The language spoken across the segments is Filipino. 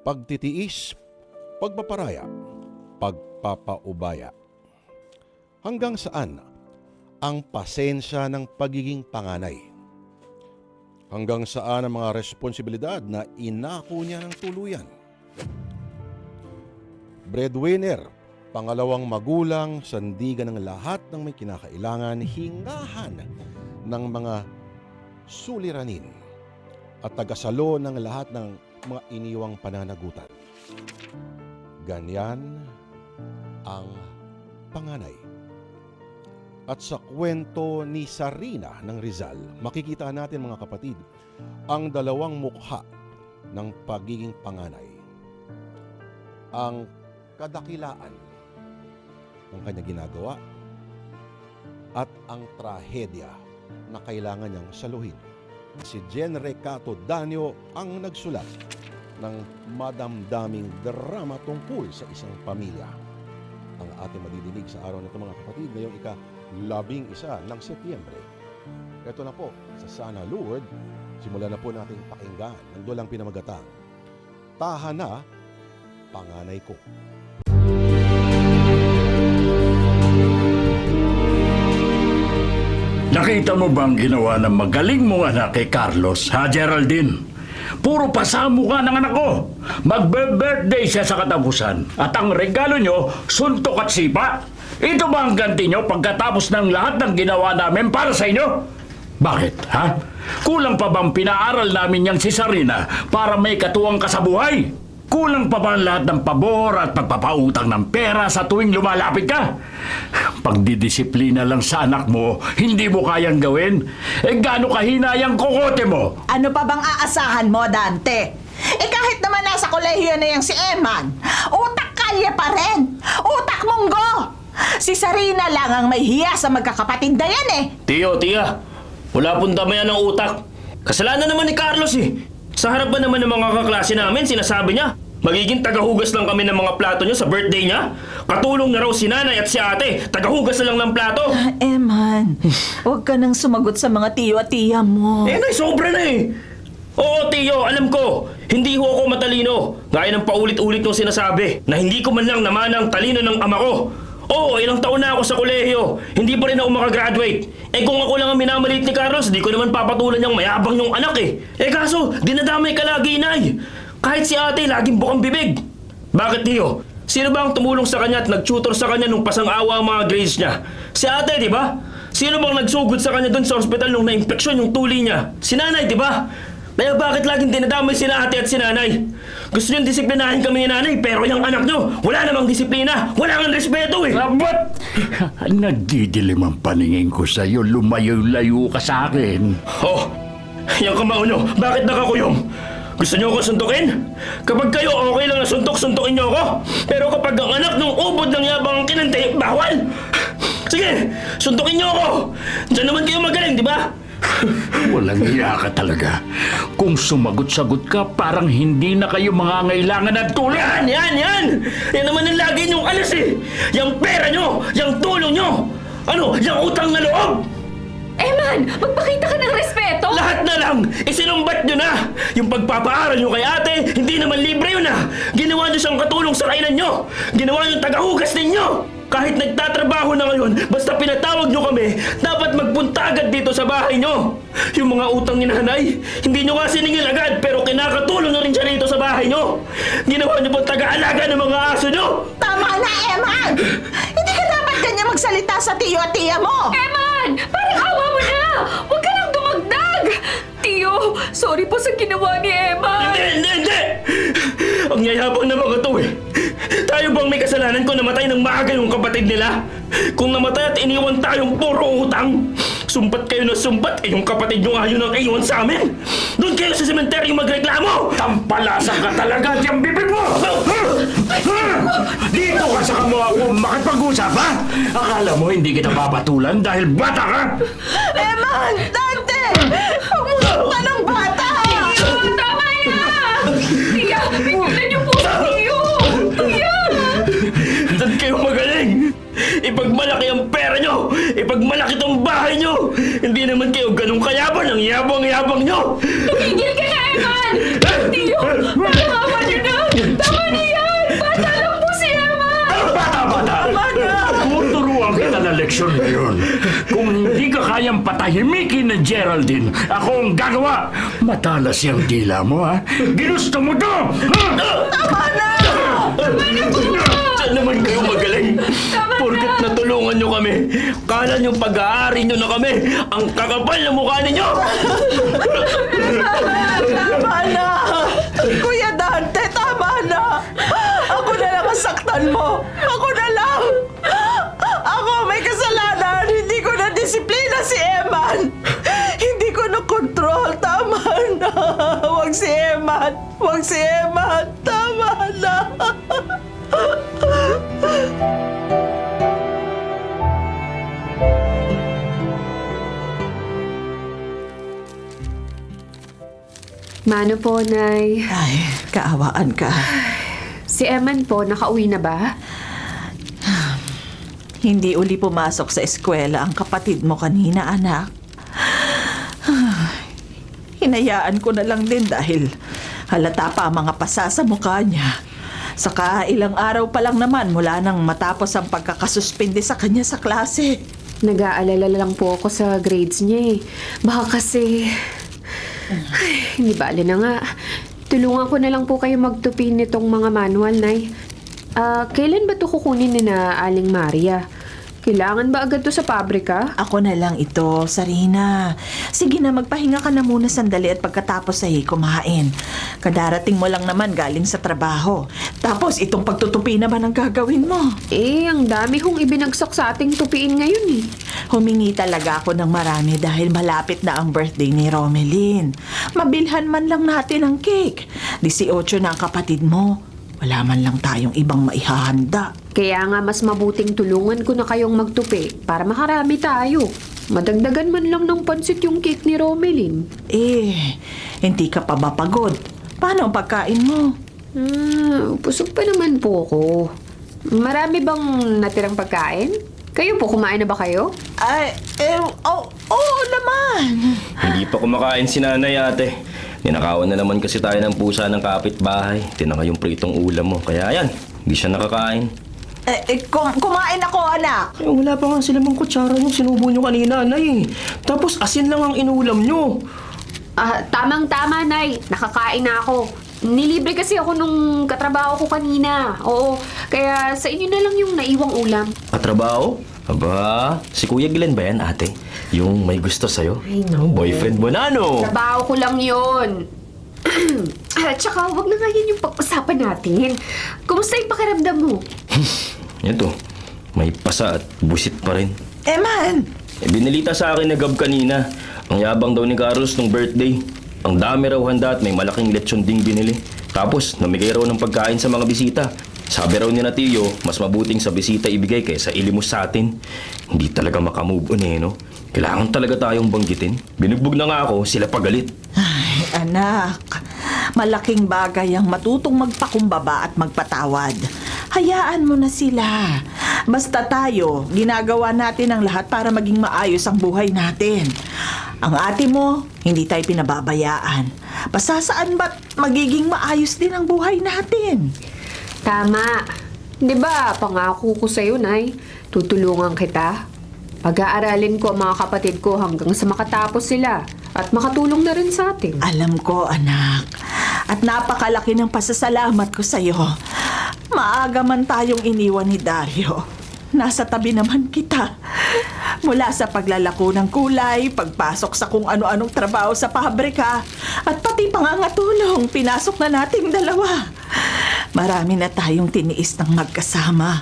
pagtitiis, pagpaparaya, pagpapaubaya. Hanggang saan ang pasensya ng pagiging panganay? Hanggang saan ang mga responsibilidad na inako niya ng tuluyan? Breadwinner, pangalawang magulang, sandigan ng lahat ng may kinakailangan, hingahan ng mga suliranin at tagasalo ng lahat ng mga iniwang pananagutan. Ganyan ang panganay. At sa kwento ni Sarina ng Rizal, makikita natin mga kapatid, ang dalawang mukha ng pagiging panganay. Ang kadakilaan ng kanyang ginagawa at ang trahedya na kailangan niyang saluhin. Si Jen Recato Danio ang nagsulat ng madamdaming drama tungkol sa isang pamilya. Ang ating madidinig sa araw na ito mga kapatid, ngayong ika-11 ng Setyembre. Ito na po sa Sana Lord, simulan na po natin pakinggan ang dulang pinamagatang Tahan na, Panganay Ko. Nakita mo bang ginawa ng magaling mong anak kay Carlos, ha Geraldine? Puro pasamo ka ng anak ko. Magbe-birthday siya sa katapusan. At ang regalo nyo, suntok at sipa. Ito ba ang ganti nyo pagkatapos ng lahat ng ginawa namin para sa inyo? Bakit, ha? Kulang pa bang pinaaral namin yang si Sarina para may katuwang ka sa buhay? Kulang pa ba ang lahat ng pabor at pagpapautang ng pera sa tuwing lumalapit ka? Pagdidisiplina lang sa anak mo, hindi mo kayang gawin? Gaano kahina yung kokote mo? Ano pa bang aasahan mo, Dante? Kahit naman nasa kolehiyo na yang si Eman, utak kalye pa rin. Utak munggo. Si Sarina lang ang may hiya sa magkakapatid na yan Tiyo, tiya, wala pong damayan ng utak. Kasalanan naman ni Carlos Sa harap ba naman ng mga kaklase namin, sinasabi niya, magiging tagahugas lang kami ng mga plato niyo sa birthday niya? Katulong na raw si nanay at si ate, tagahugas na lang ng plato. Eman, huwag ka nang sumagot sa mga tiyo at tiya mo. Nay, sobra na Oo, tiyo, alam ko, hindi ho ako matalino. Gaya ng paulit-ulit nung sinasabi, na hindi ko man lang naman ang talino ng ama ko. Oo, ilang taon na ako sa kolehiyo. Hindi pa rin ako makagraduate. Kung ako lang ang minamalit ni Carlos, di ko naman papatulan niyang mayabang yung anak kaso, dinadamay ka lagi, Inay. Kahit si ate, laging bukang bibig. Bakit, Tiyo? Sino ba ang tumulong sa kanya at nag-tutor sa kanya nung pasang-awa ang mga grades niya? Si ate, di ba? Sino bang nagsugod sa kanya dun sa ospital nung na-infeksyon yung tuli niya? Si nanay, di ba? Kaya bakit laging dinadamay si ate at si nanay? Gusto niyong disiplinahin kami ni nanay, pero yung anak niyo, wala namang disiplina, wala nang respeto Ba't? Nagdidilim ang paningin ko sa'yo, lumayo-layo ka sa akin. Oh, yung kamao niyo, bakit nakakuyom? Gusto niyo ako suntukin? Kapag kayo okay lang na suntukin niyo ako. Pero kapag ang anak ng ubod ng yabang ang kinante, bawal! Sige, suntukin niyo ako! Diyan naman kayo magaling, di ba? Walang iya ka talaga. Kung sumagot-sagot ka, parang hindi na kayo mangangailangan ng tulong. Yan! Yan naman ang lagi niyong alas Yung pera niyo, yung tulong niyo. Ano, yung utang na loob. Eman, magpakita ka ng respeto! Lahat na lang, isinumbat niyo na. Yung pagpapaaral niyo kay ate, hindi naman libre yun Ginawa niyo siyang katulong sa kainan niyo. Ginawa niyo tagahugas ninyo. Kahit nagtatrabaho na ngayon, basta pinatawag niyo kami, dapat magpunta agad dito sa bahay niyo. Yung mga utang ni nanay, hindi niyo nga siningil agad, pero kinakatulong niyo rin siya dito sa bahay niyo. Ginawa niyo pong taga-alaga ng mga aso niyo. Tama na, Eman! Hindi ka dapat ganyan magsalita sa tiyo at tiya mo! Eman! Parang awa mo na! Huwag ka nang dumagdag! Tiyo, sorry po sa ginawa ni Eman! Hindi! Ang yayabang na mga to Tayo bang may kasalanan kung namatay ng maaga yung kapatid nila? Kung namatay at iniwan tayong puro utang, sumpat kayo na sumpat, yung kapatid nyo ayaw nang iwan sa amin. Doon kayo sa sementeryo magreklamo! Tampalasan ka talaga at yung bibig mo! Dito ka sa kamo ako makipag-usap, ha? Akala mo hindi kita papatulan dahil bata ka? Eman! Dante! Huwag mo ka ng bata! Tiyo, tama na! Tiya, pigilan niyo po si Tiyo! Tiya! Doon kayo magaling! Ipagmalaki ang pera nyo! Ipagmalaki tong bahay nyo! Hindi naman kayo ganun kayabang, ang yabang-yabang nyo! Tumigil ka na, Eman! Tiyo, parang awa niyo na! eleksyon ngayon. Kung hindi ka kayang patahimikin ng Geraldine, ako ang gagawa. Matalas yung dila mo, ha? Ginusto mo to! Ha? Tama na! Saan naman kayo magaling? Porket natulungan nyo kami. Kala nyo pag-aari nyo na kami. Ang kakapal na mukha ninyo! Tama na! Kuya Dante, tama na! Ako na lang ang saktan mo! Ako na lang! Ako may kasalanan! Hindi ko na disiplina si Eman! Hindi ko na control! Tama na! Huwag si Eman! Huwag si Eman! Tama na! Mano po, Nay. Ay, kaawaan ka. Si Eman po, nakauwi na ba? Hindi uli pumasok sa eskwela ang kapatid mo kanina, anak. Hinayaan ko na lang din dahil halata pa ang mga pasa sa mukha niya. Saka ilang araw pa lang naman mula nang matapos ang pagkakasuspindi sa kanya sa klase. Nag-aalala lang po ako sa grades niya eh. Baka kasi... Ay, hindi bale na nga. Tulungan ko na lang po kayo magtupi nitong mga manual, Nay. Kailan ba ito kukunin ni na Aling Maria? Kailangan ba agad to sa pabrika? Ako na lang ito, Sarina. Sige na, magpahinga ka na muna sandali at pagkatapos ay kumain. Kadarating mo lang naman galing sa trabaho. Tapos itong pagtutupi naman ang gagawin mo. Eh, ang dami kong ibinagsak sa ating tupiin ngayon eh. Humingi talaga ako ng marami dahil malapit na ang birthday ni Romelyn. Mabilhan man lang natin ang cake. 18 na ang kapatid mo. Wala man lang tayong ibang maihahanda. Kaya nga mas mabuting tulungan ko na kayong magtupi para makarami tayo. Madagdagan man lang ng pansit yung cake ni Romelyn. Eh, hindi ka pa ba pagod? Paano ang pagkain mo? Busog pa naman po ako. Marami bang natirang pagkain? Kayo po, kumain na ba kayo? Ay, oo naman. Hindi pa kumakain si nanay, ate. Ninakawan na naman kasi tayo ng pusa ng kapitbahay. Tinanga yung pritong ulam mo. Kaya yan, hindi siya nakakain. Kumain ako, anak. Eh, wala pa nga silang kutsara yung sinubo nyo kanina, nay. Tapos asin lang ang inulam nyo. Tamang-tama, Nay. Nakakain na ako. Nilibre kasi ako nung katrabaho ko kanina. Oo, kaya sa inyo na lang yung naiwang ulam. Katrabaho? Aba, si Kuya Glenn ba yan, ate? Yung may gusto sa'yo? Ay, no. Boyfriend mo na, no? Trabaho ko lang yun. Tsaka, wag na nga yan yung pag-usapan natin. Kumusta yung pakiramdam mo? Ito, may pasa at busit pa rin. Eman! Binilita sa akin na Gab kanina. Ang yabang daw ni Carlos nung birthday. Ang dami raw handa at may malaking lechon ding binili. Tapos, namigay raw ng pagkain sa mga bisita. Sabi raw ni na Tio, mas mabuting sa bisita ibigay kaysa ilimos sa atin. Hindi talaga makamove on eh, no? Kailangan talaga tayong banggitin. Binugbog na nga ako, sila pagalit. Ay, anak. Malaking bagay ang matutong magpakumbaba at magpatawad. Hayaan mo na sila. Basta tayo, ginagawa natin ang lahat para maging maayos ang buhay natin. Ang ate mo, hindi tayo pinababayaan. Basta saan ba't magiging maayos din ang buhay natin? Tama. Di ba, pangako ko sa'yo, Nay. Tutulungan kita. Pag-aaralin ko ang mga kapatid ko hanggang sa makatapos sila. At makatulong na rin sa atin. Alam ko, anak. At napakalaki ng pasasalamat ko sa'yo. Maaga man tayong iniwan ni Dario. Nasa tabi naman kita. Mula sa paglalako ng kulay, pagpasok sa kung ano-anong trabaho sa pabrika, at pati pangangatulong, pinasok na nating dalawa. Marami na tayong tiniis ng magkasama.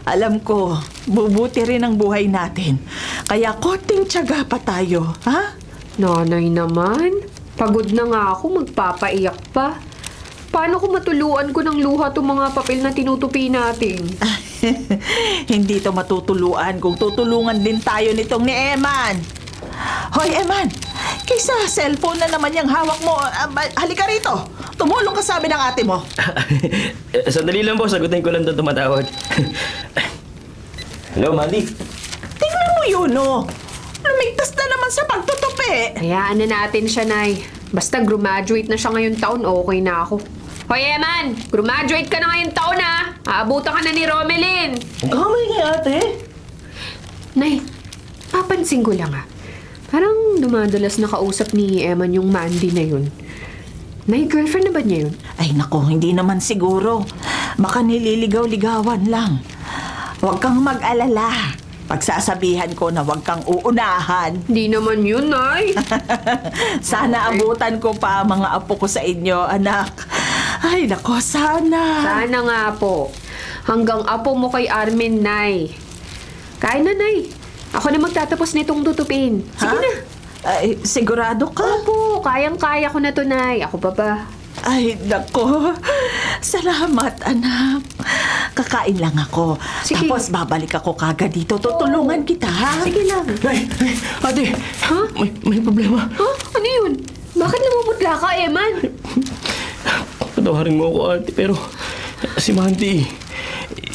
Alam ko, bubuti rin ang buhay natin. Kaya konting tiyaga pa tayo, ha? Nanay naman. Pagod na nga ako, magpapaiyak pa. Paano ko matuluan ko ng luha itong mga papel na tinutupi natin? Hindi to matutuluan kung tutulungan din tayo nitong ni Eman. Hoy, Eman! Kaysa cellphone na naman yung hawak mo. Halika rito. Tumulong ka sabi ng ate mo. Sandali lang po, sagutin ko lang doon tumatawag. Hello, Mandy. Tingnan mo yun, oh. Lumigtas na naman sa pagtutupi. Hayaan na natin siya, Nay. Basta graduate na siya ngayong taon, okay na ako. Hoy, Eman! Graduate ka na ngayong taon, ha? Aabutan ka na ni Romelyn. Kamay kay ate. Nay, papansin ko lang Parang dumadalas nakausap ni Eman yung Mandy na yun. Nay, girlfriend na ba niya yun? Ay nako, hindi naman siguro. Baka nililigaw-ligawan lang. Huwag kang mag-alala. Pagsasabihan ko na huwag kang uunahan. Hindi naman yun, Nay. Sana abutan ko pa ang mga apo ko sa inyo, anak. Ay nako, sana. Sana nga po. Hanggang apo mo kay Armin, Nay. Kaya na, Nay. Ako na magtatapos nitong tutupin. Sige Ha? na. Ay, sigurado ka? Opo, kayang-kaya ko na to, Nay. Ako pa ba? Ay, nako. Salamat, anak. Kakain lang ako. Sige. Tapos babalik ako kagad dito. Tutulungan kita, ha? Sige lang. Nay, ate, Ha? may problema. Ha? Ano yun? Bakit namumutla ka, Eman? Patawarin mo ako, ate, pero si Mandy,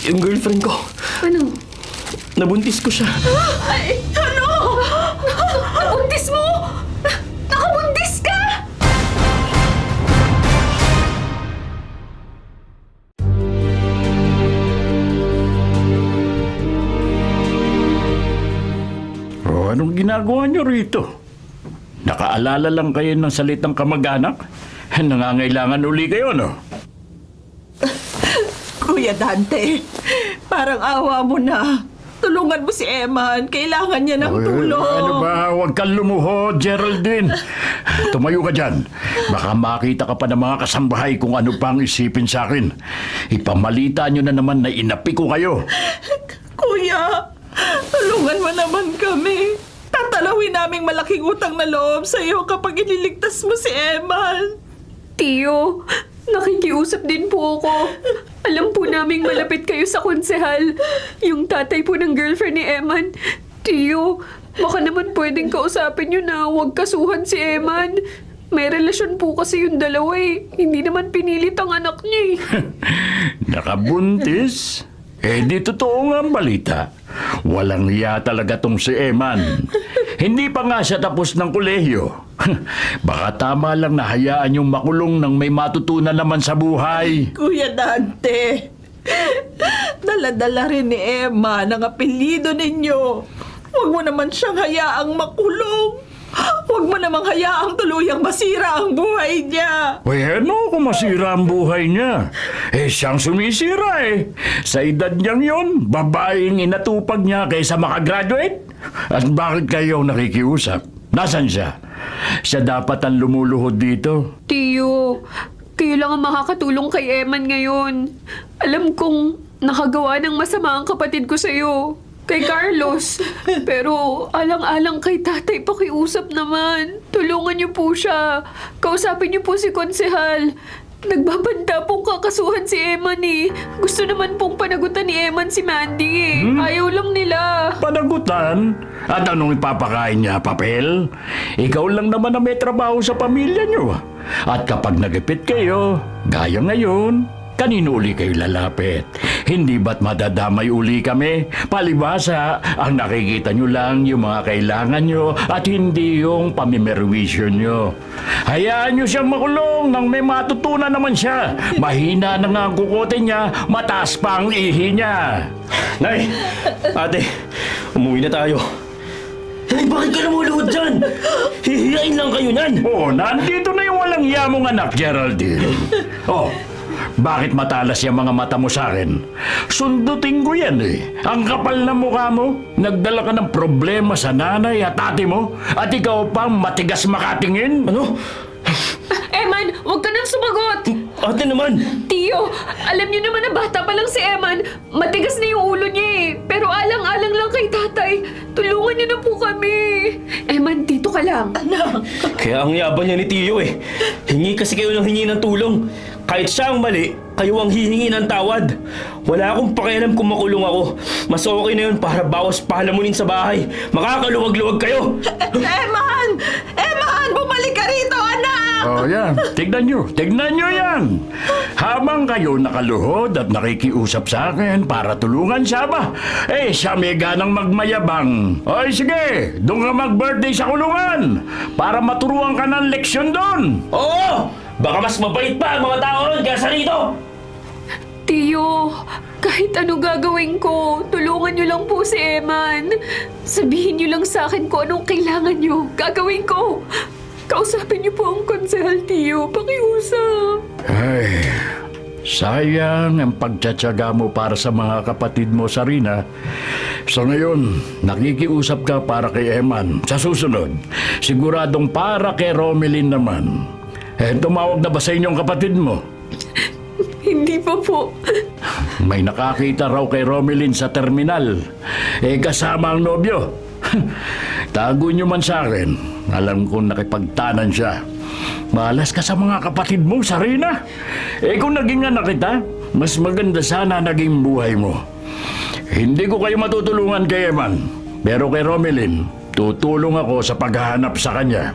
yung girlfriend ko, Ano? nabuntis ko siya. Ay, ano? Nabuntis mo? Nakabuntis ka? O anong ginagawa niyo rito? Nakaalala lang kayo ng salitang kamag-anak? Nangangailangan uli kayo, no? Kuya Dante, parang awa mo na. Tulungan mo si Eman. Kailangan niya ng tulong. Ano ba? Huwag kang lumuhod, Geraldine. Tumayo ka dyan. Baka makita ka pa ng mga kasambahay kung ano pang isipin sa akin. Ipamalita nyo na naman na inapi ko kayo. Kuya, tulungan mo naman kami. Tatalawin naming malaking utang na loob sa iyo kapag ililigtas mo si Eman. Tio, nakikiusap din po ako. Alam po naming malapit kayo sa konsehal. Yung tatay po ng girlfriend ni Eman. Tio, baka naman pwedeng kausapin nyo na huwag kasuhan si Eman. May relasyon po kasi yung dalawa eh. Hindi naman pinilit ang anak niya eh. Nakabuntis? Di totoo nga ang balita. Walang hiya talaga tong si Eman. Hindi pa nga siya tapos ng kolehiyo. Baka tama lang na hayaan yung makulong nang may matutunan naman sa buhay. Kuya Dante, dala-dala rin ni Emma ang apelyido ninyo. Huwag mo naman siyang hayaang makulong. Huwag mo namang hayaang tuluyang masira ang buhay niya. Bueno, kung masira ang buhay niya. Siyang sumisira eh. Sa edad niyang yon, babaeng inatupag niya kaysa makagraduate. At bakit kayo nakikiusap? Nasaan siya? Siya dapat ang lumuluhod dito. Tio, kayo lang ang makakatulong kay Eman ngayon. Alam kong nakagawa ng masama ang kapatid ko sa'yo. Kay Carlos. Pero alang-alang kay tatay, pakiusap naman. Tulungan niyo po siya. Kausapin niyo po si Konsehal. Nagbabanta pong kakasuhan si Eman eh. Gusto naman pong panagutan ni Eman si Mandy eh. Ayaw lang nila. Panagutan? At anong ipapakain niya? Papel? Ikaw lang naman na may trabaho sa pamilya niyo. At kapag nagipit kayo, gaya ngayon, kanino uli kayo lalapit? Hindi ba't madadamay uli kami? Palibasa, ang nakikita nyo lang yung mga kailangan nyo at hindi yung pamimerwisyo nyo. Hayaan nyo siyang makulong nang may matutunan naman siya. Mahina na nga ang kukote niya, mataas pa ang ihi niya. Nay, ate, umuwi na tayo. Nay, bakit ka lumuluhod dyan? Hihiyain lang kayo nan. Oh, nandito na yung walang hiya mong anak, Geraldine. Oh, bakit matalas yung mga mata mo sa akin? Sundutin ko yan eh. Ang kapal na mukha mo. Nagdala ka ng problema sa nanay at ate mo. At ikaw pang matigas makatingin. Ano? Eman, huwag ka nang sumagot! Ate naman. Tio, alam niyo naman na bata pa lang si Eman. Matigas na yung ulo niya eh. Pero alang-alang lang kay tatay. Tulungan niyo na po kami. Eman, dito ka lang. Kaya ang yabang niya ni Tio eh. Hingi kasi kayo ng hingi ng tulong. Kahit siya ang mali, kayo ang hihingi ng tawad. Wala akong pakialam kung makulong ako. Mas okay na yun para bawas pahalamunin sa bahay. Makakaluwag-luwag kayo. Eman! Eman! Bumalik ka rito, anak! Oh, yan. Tignan nyo yan. Habang kayo nakaluhod at nakikiusap sa akin para tulungan siya ba? Siya may ganang magmayabang. Oy, sige, doon ka mag-birthday sa kulungan para maturuan ka ng leksyon doon. Oo! Baka mas mabait pa ang mga tao ron kaysa rito! Tio, kahit Kahit ano gagawin ko, tulungan niyo lang po si Eman. Sabihin niyo lang sa akin kung anong kailangan niyo. Gagawin ko. Kausapin niyo po ang konsehal, Tio. Pakiusap. Ay, sayang ang pagtsatsaga mo para sa mga kapatid mo, Sarina. So ngayon, nakikiusap ka para kay Eman. Sa susunod, siguradong para kay Romelyn naman. Tumawag na ba sa inyong kapatid mo? Hindi pa po. May nakakita raw kay Romelyn sa terminal. Kasama ang nobyo. Tago nyo man sa akin. Alam kong nakipagtanan siya. Malas ka sa mga kapatid mo, Sarina. Kung naging anak kita, mas maganda sana naging buhay mo. Hindi ko kayo matutulungan kay Eman. Pero kay Romelyn, tutulong ako sa paghahanap sa kanya.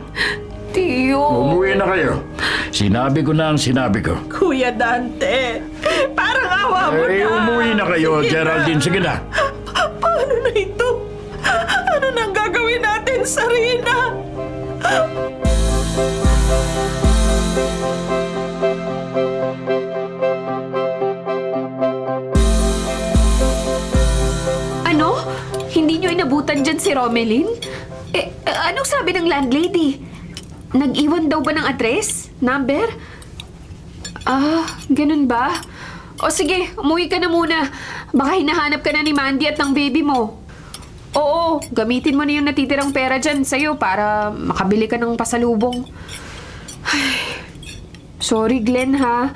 Tio. Umuwi na kayo. Sinabi ko na ang sinabi ko. Kuya Dante, parang awa mo na. Umuwi na kayo, Sige Geraldine. Sige na. Paano na ito? Ano nang gagawin natin, Sarina? Ano? Hindi niyo inabutan dyan si Romelyn? Anong sabi ng landlady? Nag-iwan daw ba ng address? Number? Ganun ba? O sige, umuwi ka na muna. Baka hinahanap ka na ni Mandy at ng baby mo. Oo, gamitin mo na yung natitirang pera dyan sa'yo para makabili ka ng pasalubong. Ay, sorry Glenn ha.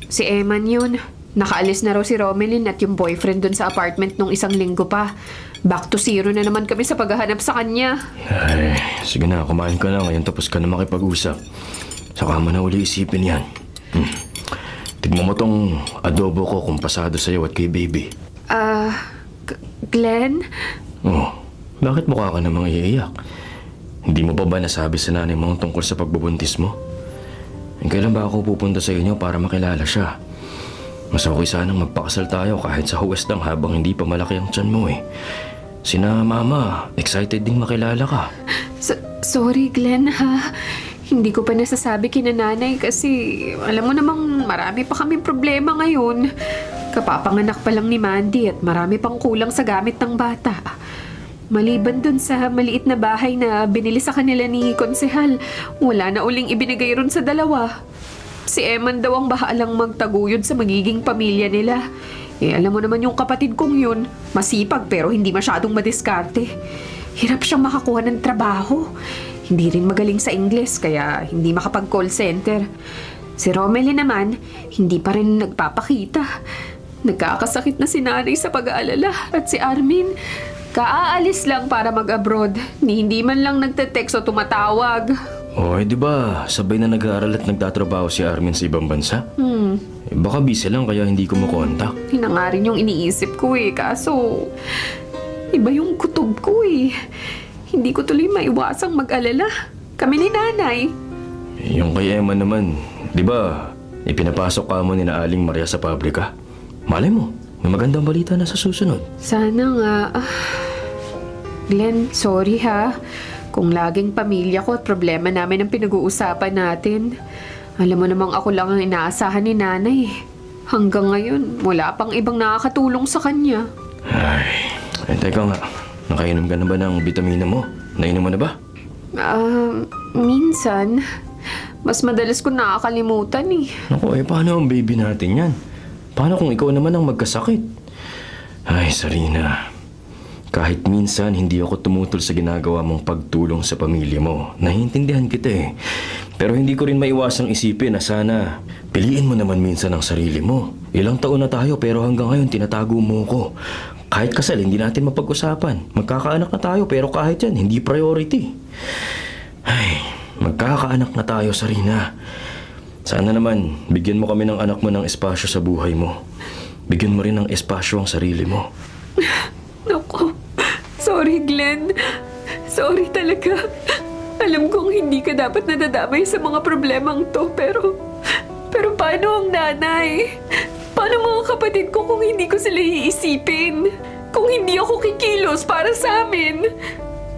Si Eman yun. Nakaalis na raw si Romelyn at yung boyfriend dun sa apartment nung isang linggo pa. Back to zero na naman kami sa paghahanap sa kanya. Ay, sige na, kumain ka na ngayon tapos ka na makipag-usap. Saka mo na uli isipin yan. Tignan mo tong adobo ko kung pasado sa'yo at kay baby. Glenn? Oh, bakit mukha ka namang iiyak? Hindi mo pa ba nasabi sa nanay mo tungkol sa pagbubuntis mo? Kailan ba ako pupunta sa inyo para makilala siya? Mas okay sanang magpakasal tayo kahit sa huwes lang habang hindi pa malaki ang tiyan mo eh. Sina mama, excited ding makilala ka. Sorry Glenn ha. Hindi ko pa nasasabi kina nanay kasi alam mo namang marami pa kaming problema ngayon. Kapapanganak pa lang ni Mandy at marami pang kulang sa gamit ng bata. Maliban dun sa maliit na bahay na binili sa kanila ni Konsehal, wala na uling ibinigay ron sa dalawa. Si Eman daw ang bahalang magtaguyod sa magiging pamilya nila. Alam mo naman yung kapatid kong yun, masipag pero hindi masyadong madiskarte. Hirap siyang makakuha ng trabaho. Hindi rin magaling sa Ingles kaya hindi makapag-call center. Si Romelyn naman, hindi pa rin nagpapakita. Nagkakasakit na si nanay sa pag-aalala at si Armin, kaaalis lang para mag-abroad. Hindi man lang nagte-text o tumatawag. Oh, di ba sabay na nag-aaral at nagtatrabaho si Armin sa ibang bansa? Baka busy lang kaya hindi ko makontak. Yun na nga rin yung iniisip ko kaso iba yung kutob ko Hindi ko tuloy maiwasang mag-alala. Kami ni nanay. Yung kay Emma naman, di ba ipinapasok ka mo ni na Aling Maria sa pabrika? Malay mo, may magandang balita na sa susunod. Sana nga. Glenn, sorry ha. Kung laging pamilya ko at problema namin ang pinag-uusapan natin. Alam mo namang ako lang ang inaasahan ni nanay. Hanggang ngayon, wala pang ibang nakakatulong sa kanya. Ay, teka nga. Nakainom ka na ba ng bitamina mo? Nainom mo na ba? Minsan. Mas madalas ko nakakalimutan Naku, paano ang baby natin yan? Paano kung ikaw naman ang magkasakit? Ay, Sarina. Kahit minsan hindi ako tumutol sa ginagawa mong pagtulong sa pamilya mo. Naiintindihan kita Pero hindi ko rin maiwasang isipin na sana piliin mo naman minsan ang sarili mo. Ilang taon na tayo pero hanggang ngayon tinatago mo ko. Kahit kasal, hindi natin mapag-usapan. Magkakaanak na tayo pero kahit yan, hindi priority. Ay, magkakaanak na tayo, Sarina. Sana naman, bigyan mo kami ng anak mo ng espasyo sa buhay mo. Bigyan mo rin ng espasyo ang sarili mo. Naku, sorry Glenn. Sorry talaga. Alam kong hindi ka dapat nadadamay sa mga problemang to, pero paano ang nanay? Paano mga kapatid ko kung hindi ko sila iisipin? Kung hindi ako kikilos para sa amin?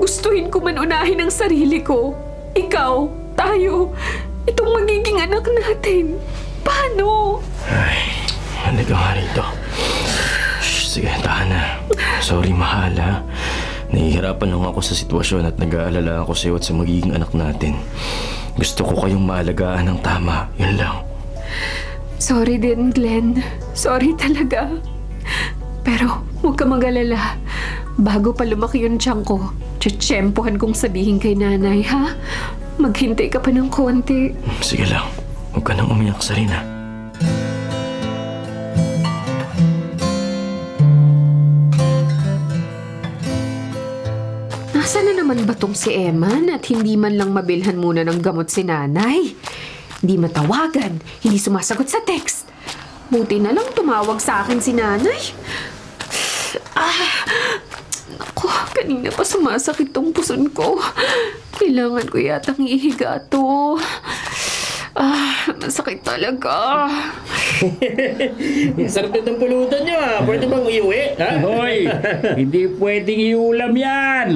Gustuhin ko man unahin ang sarili ko. Ikaw, tayo, itong magiging anak natin. Paano? Ay, halika nga rito. Sorry, mahal, ha? Nahihirapan lang ako sa sitwasyon at nag-aalala ako sa iyo at sa magiging anak natin. Gusto ko kayong maalagaan ng tama. Yun lang. Sorry din, Glenn. Sorry talaga. Pero huwag ka mag-alala. Bago pa lumaki yung tiyan ko, tsetsempohan kong sabihin kay nanay, ha? Maghintay ka pa ng konti. Sige lang. Huwag ka nang umiyak, Sarina. Nasaan na naman ba tong si Eman at hindi man lang mabilhan muna ng gamot si nanay? Hindi matawagan, hindi sumasagot sa text. Buti na lang tumawag sa akin si nanay. Naku, kanina pa sumasakit tong puson ko. Kailangan ko yatang ihiga to. Masakit talaga. Sarap na ng pulutan niyo, ha? Pwede bang iuwi, ha? Hoy, hindi pwedeng iulam yan.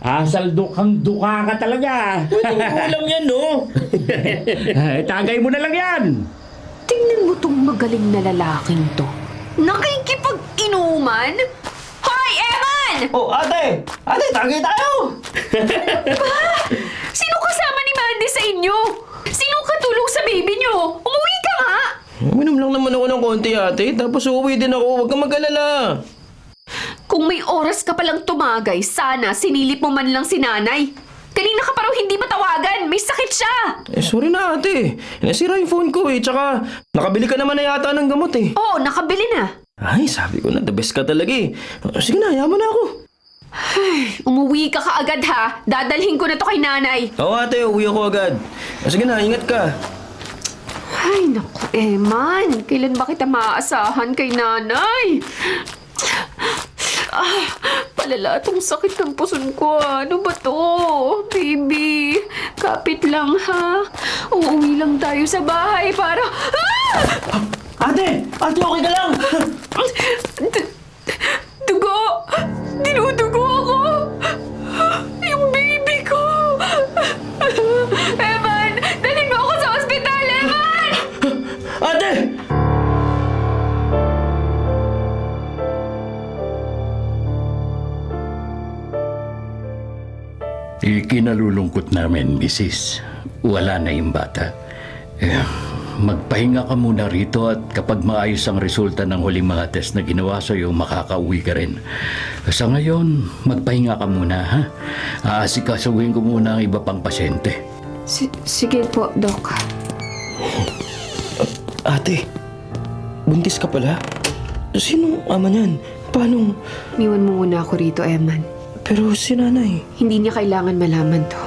Asal dukhang-dukha ka talaga. Pwede ulam yan, no? Tagay mo na lang yan. Tingnan mo tong magaling na lalaking to. Nakikipag-inuman? Hoy, Eman! Oh, ate! Ate, tagay tayo! Sino kasama ni Mandy sa inyo? Sino katulong sa baby nyo? Umuwi ka nga! Uminom lang naman ako ng konti, ate. Tapos uuwi din ako. Huwag kang mag-alala. Kung may oras ka palang tumagay, sana sinilip mo man lang si nanay. Kanina ka pa raw hindi matawagan. May sakit siya. Sorry na, ate. Nasira yung phone ko, eh. Tsaka, nakabili ka naman na yata ng gamot, eh. Oo, nakabili na. Ay, sabi ko na, the best ka talaga, eh. Sige na, yaman na ako. Umuwi ka kaagad ha. Dadalhin ko na to kay nanay. Oo, ate. Uwi ako agad. Sige na, ingat ka. Ay, naku, Eman. Kailan ba kita maaasahan kay nanay? Palala tong sakit ng puson ko. Ano ba to? Baby, kapit lang ha. Uuwi lang tayo sa bahay para... Ate! Ate, okay ka lang? Dugo! Dinudugo ako! Yung baby ko! Eman! Dalhin mo ako sa ospital, Eman! Ate! Ikinalulungkot namin, Mrs. Wala na yung bata. Magpahinga ka muna rito at kapag maayos ang resulta ng huling mga test na ginawa sa'yo, makakauwi ka rin. Sa ngayon, magpahinga ka muna, ha? Aasikasuhin ko muna ang iba pang pasyente. Sige po, Doc. Ate, buntis ka pala? Sinong ama niyan? Paano? Iwan mo muna ako rito, Eman. Pero si nanay. Hindi niya kailangan malaman to.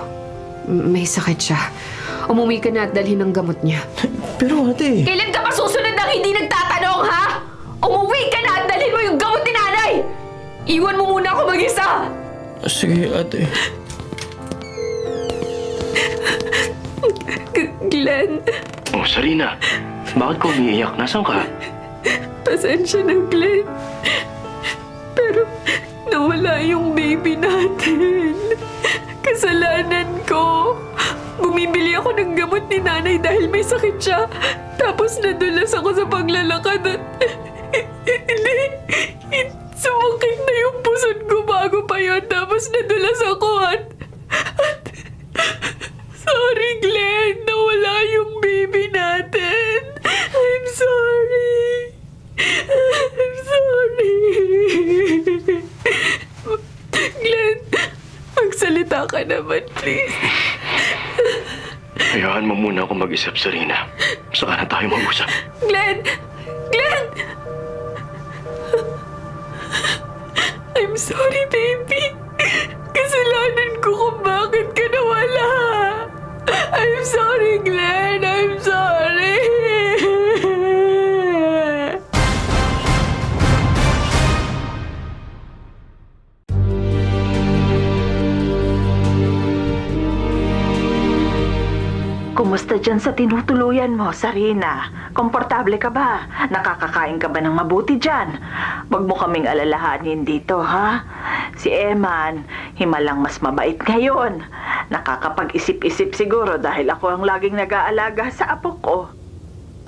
May sakit siya. Umuwi ka na at dalhin ang gamot niya. Pero ate. Kailan ka pa susunod ng hindi nagtatanong, ha? Umuwi ka na at dalhin mo yung gamot ni nanay! Iwan mo muna ako mag-isa! Sige, ate. Glenn, Oh, Sarina. Bakit ka umiiyak? Nasaan ka? pasensya na, Glenn. Pero nawala yung baby natin. Kasalanan ko. Bumibili ako ng gamot ni nanay dahil may sakit siya. Tapos nadulas ako sa paglalakad at sumakit na yung puson ko bago pa yun. Tapos nadulas ako at sorry, Glenn. Nawala yung baby natin. I'm sorry. I'm sorry. Glenn, magsalita ka naman, please. Hayaan mo muna ako mag-isip, Sarina. Saka na tayo mag-usap. Glenn! Glenn! I'm sorry, baby. Kasalanan ko kung bakit ka nawala. I'm sorry, Glenn. I'm sorry. Kumusta dyan sa tinutuluyan mo, Sarina? Komportable ka ba? Nakakakain ka ba ng mabuti dyan? Huwag mo kaming alalahanin dito, ha? Si Eman, himalang mas mabait ngayon. Nakakapag-isip-isip siguro dahil ako ang laging nag-aalaga sa apo ko.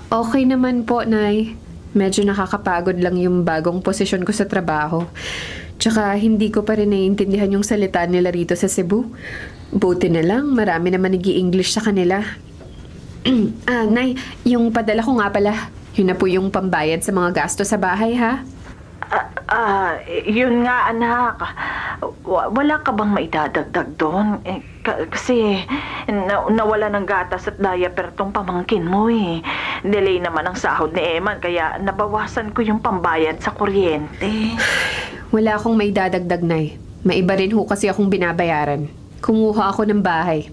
Okay naman po, Nay. Medyo nakakapagod lang yung bagong posisyon ko sa trabaho. Tsaka hindi ko pa rin naiintindihan yung salita nila rito sa Cebu. Buti na lang, marami naman nag-i-English sa kanila. Nay, yung padala ko nga pala. Yun na po yung pambayad sa mga gasto sa bahay, ha? Yun nga, anak. Wala ka bang maidadagdag doon? Kasi nawala ng gatas at diaper tong pamangkin mo eh. Delay naman ang sahod ni Eman, kaya nabawasan ko yung pambayad sa kuryente. Wala akong maidadagdag, Nay. Maiba rin ho kasi akong binabayaran. Kumuha ako ng bahay.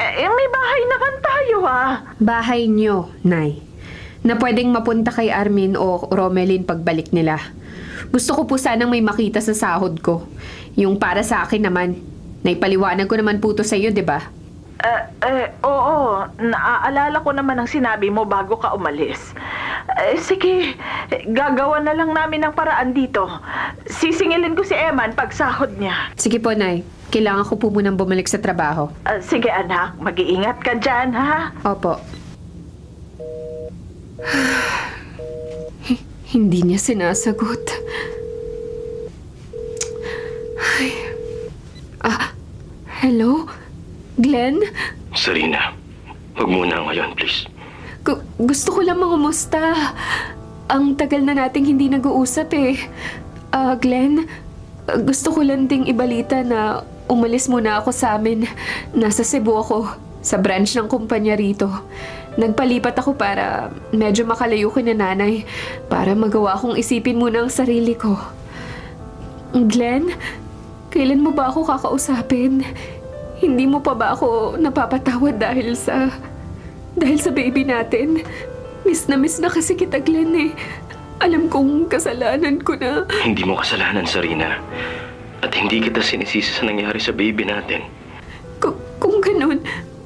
May bahay naman tayo, ha? Bahay niyo, Nay. Na pwedeng mapunta kay Armin o Romelin pagbalik nila. Gusto ko po sanang may makita sa sahod ko. Yung para sa akin naman. Naipaliwanag ko naman po to sa iyo, di ba? Oo. Naaalala ko naman ang sinabi mo bago ka umalis. Sige, gagawa na lang namin ng paraan dito. Sisingilin ko si Eman pag sahod niya. Sige po, Nay. Kailangan ko po munang bumalik sa trabaho. Sige, anak. Mag-iingat ka dyan, ha? Opo. Hindi niya sinasagot. Ay. Hello? Glenn? Sarina, huwag muna ngayon, please. Gusto ko lang mangumusta. Ang tagal na nating hindi nag-uusap eh. Glenn, gusto ko lang ding ibalita na umalis muna ako sa amin. Nasa Cebu ako, sa branch ng kumpanya rito. Nagpalipat ako para medyo makalayo kina nanay, para magawa kong isipin muna ang sarili ko. Glenn, kailan mo ba ako kakausapin? Hindi mo pa ba ako napapatawad dahil sa baby natin? Miss na kasi kita, Glenn eh. Alam kong kasalanan ko na. Hindi mo kasalanan, Sarina. At hindi kita sinisisi sa nangyari sa baby natin. Kung ganun,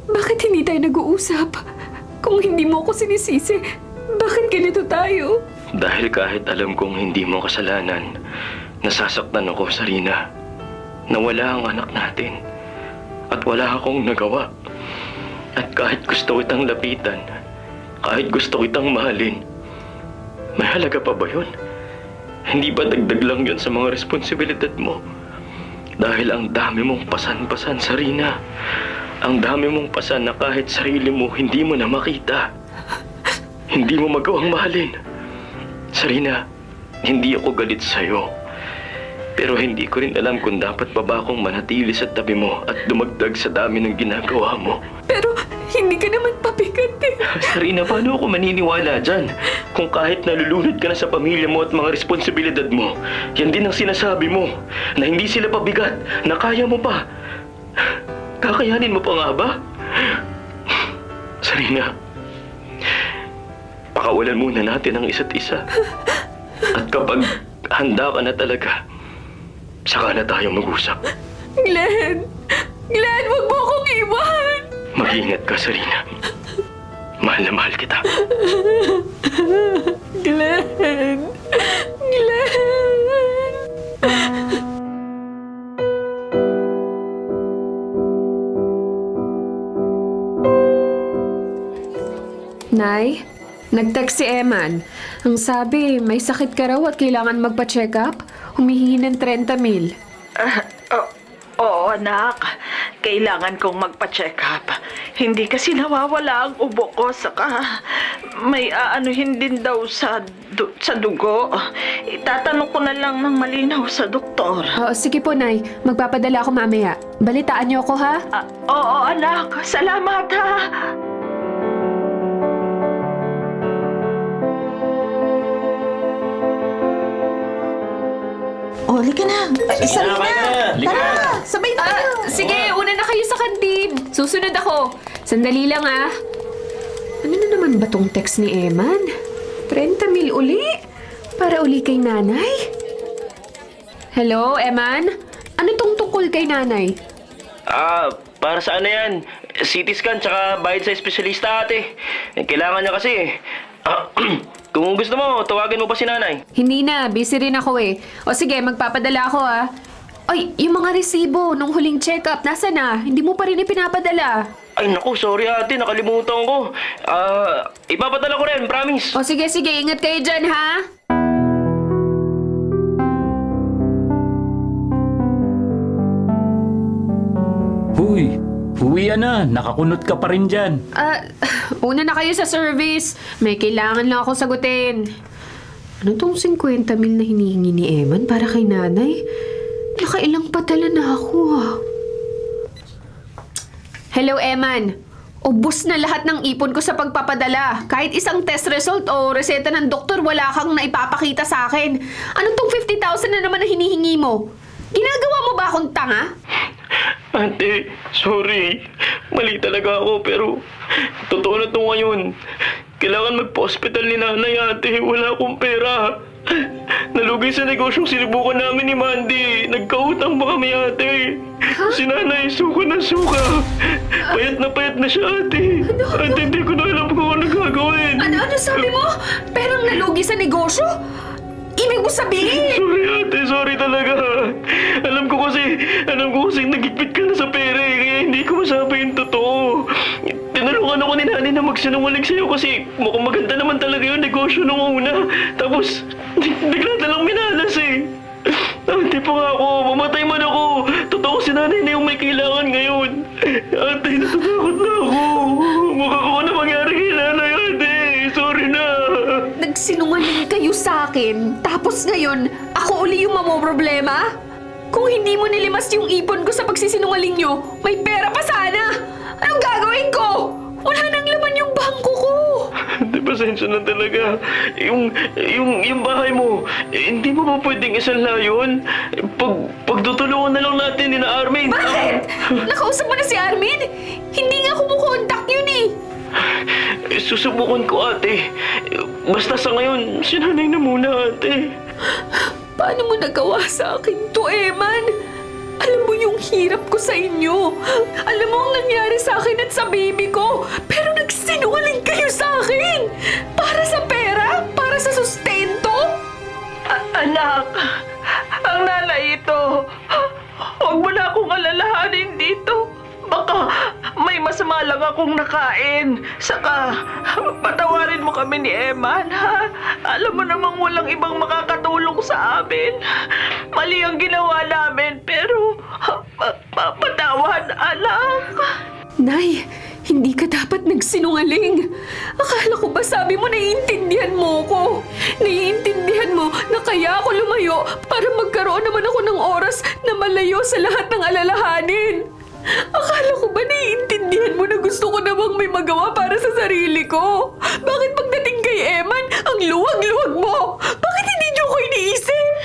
bakit hindi tayo nag-uusap? Kung hindi mo ako sinisisi, bakit ganito tayo? Dahil kahit alam kong hindi mo kasalanan, nasasaktan ako, Sarina. Nawala ang anak natin. At wala akong nagawa. At kahit gusto kitang lapitan, kahit gusto kitang mahalin, may halaga pa ba yun? Hindi ba dagdag lang yun sa mga responsibilidad mo? Dahil ang dami mong pasan-pasan, Sarina. Ang dami mong pasan na kahit sarili mo hindi mo na makita. Hindi mo magawang mahalin. Sarina, hindi ako galit sa'yo. Pero hindi ko rin alam kung dapat pa ba akong manatili sa tabi mo at dumagdag sa dami ng ginagawa mo. Pero hindi ka naman pabigat eh. Sarina, paano ako maniniwala dyan? Kung kahit nalulunod ka na sa pamilya mo at mga responsibilidad mo, yan din ang sinasabi mo, na hindi sila pabigat, na kaya mo pa. Kakayanin mo pa nga ba? Sarina, pakawalan muna natin ang isa't isa. At kapag handa ka na talaga, saka na tayo mag-usap. Glenn! Glenn, wag mo akong iwan! Mag-ingat ka, Sarina. Mahal na mahal kita. Glenn! Glenn! Nay, nag-text si Eman. Ang sabi, may sakit ka raw at kailangan magpa-check up. Humihingi ng 30,000. Oo, anak. Kailangan kong magpa-check up. Hindi kasi nawawala ang ubo ko, saka may aanuhin din daw sa dugo. Itatanong ko na lang ng malinaw sa doktor. Sige po, Nay. Magpapadala ako mamaya. Balitaan niyo ako, ha? Oo, anak. Salamat, ha. Halika na. Sarina. Tara, sabay tayo. Sige, una na kayo sa kantin. Susunod ako. Sandali lang, Ano na naman ba tong text ni Eman? 30,000 uli? Para uli kay nanay? Hello, Eman? Ano tong tungkol kay nanay? Para sa ano yan? CT scan tsaka bayad sa espesyalista, ate. Kailangan niya kasi eh. Kung gusto mo, tawagin mo pa si nanay. Hindi na, busy rin ako eh. O sige, magpapadala ako Ay, yung mga resibo nung huling check-up, nasa na? Hindi mo pa rin ipinapadala. Ay naku, sorry ate, nakalimutan ko. Ipapadala ko rin, promise. O sige, ingat kayo dyan, ha? Uwian na, nakakunot ka pa rin dyan. Una na kayo sa service. May kailangan lang ako sagutin. Ano tong 50 mil na hinihingi ni Eman para kay nanay? Nakailang padala na ako Hello, Eman. Ubus na lahat ng ipon ko sa pagpapadala. Kahit isang test result o reseta ng doktor, wala kang naipapakita sa akin. Ano tong 50,000 na naman na hinihingi mo? Ginagawa mo ba akong tanga? Ate, sorry. Mali talaga ako pero totoo na to ngayon. Kailangan magpa-hospital ni nanay, ate. Wala akong pera. Nalugi sa negosyong sinubukan namin ni Mandy. Nagkautang pa kami, ate. Si nanay, suka na suka. Payat na siya, ate. Ate, hindi ko na alam kung ano gagawin. Ano sabi mo? Perang nalugi sa negosyo? Ibig mo sabihin? Sorry, ate. Sorry talaga. Alam ko kasi nagigpit ka na sa pera eh. Kaya hindi ko masabi yung totoo. Tinulungan ako ni nanay na magsinungaling sa'yo kasi mukhang maganda naman talaga yung negosyo nung una. Tapos, bigla na lang minalas eh. Ate, pangako, mamatay man ako. Totoo si nanay na yung may kailangan ngayon. Ate, natatakot na ako. Mukha ko na mangyari kay nanay, ate. Sorry na. Nagsinungaling kayo sa akin, tapos ngayon, ako uli yung mamoproblema? Kung hindi mo nilimas yung ipon ko sa pagsisinungaling nyo, may pera pa sana! Anong gagawin ko? Wala nang laman yung bangko ko! Ate, pasensya na talaga. Yung bahay mo, hindi mo ba pwedeng isanla yun? Pagtutulungan na lang natin ni na Armin. Bakit? Nakausap mo na si Armin? Hindi nga kumukontak yun eh! Susubukan ko, ate. Basta sa ngayon, sinanay na muna, ate. Paano mo nagawa sa akin to, Eman? Alam mo yung hirap ko sa inyo. Alam mo ang nangyari sa akin at sa baby ko. Pero nagsinungaling kayo sa akin. Para sa pera? Para sa sustento? Anak, ang nanay ito. Huwag mo na akong alalahanin dito. Baka may masama lang akong nakain. Saka, patawarin mo kami ni Eman, ha? Alam mo namang walang ibang makakatulong sa amin. Mali ang ginawa namin, pero patawad, anak. Nay, hindi ka dapat nagsinungaling. Akala ko ba sabi mo naiintindihan mo ko? Naiintindihan mo na kaya ako lumayo para magkaroon naman ako ng oras na malayo sa lahat ng alalahanin. Akala ko ba naiintindihan mo na gusto ko namang may magawa para sa sarili ko? Bakit pagdating kay Eman, ang luwag-luwag mo? Bakit hindi niyo ko iniisip?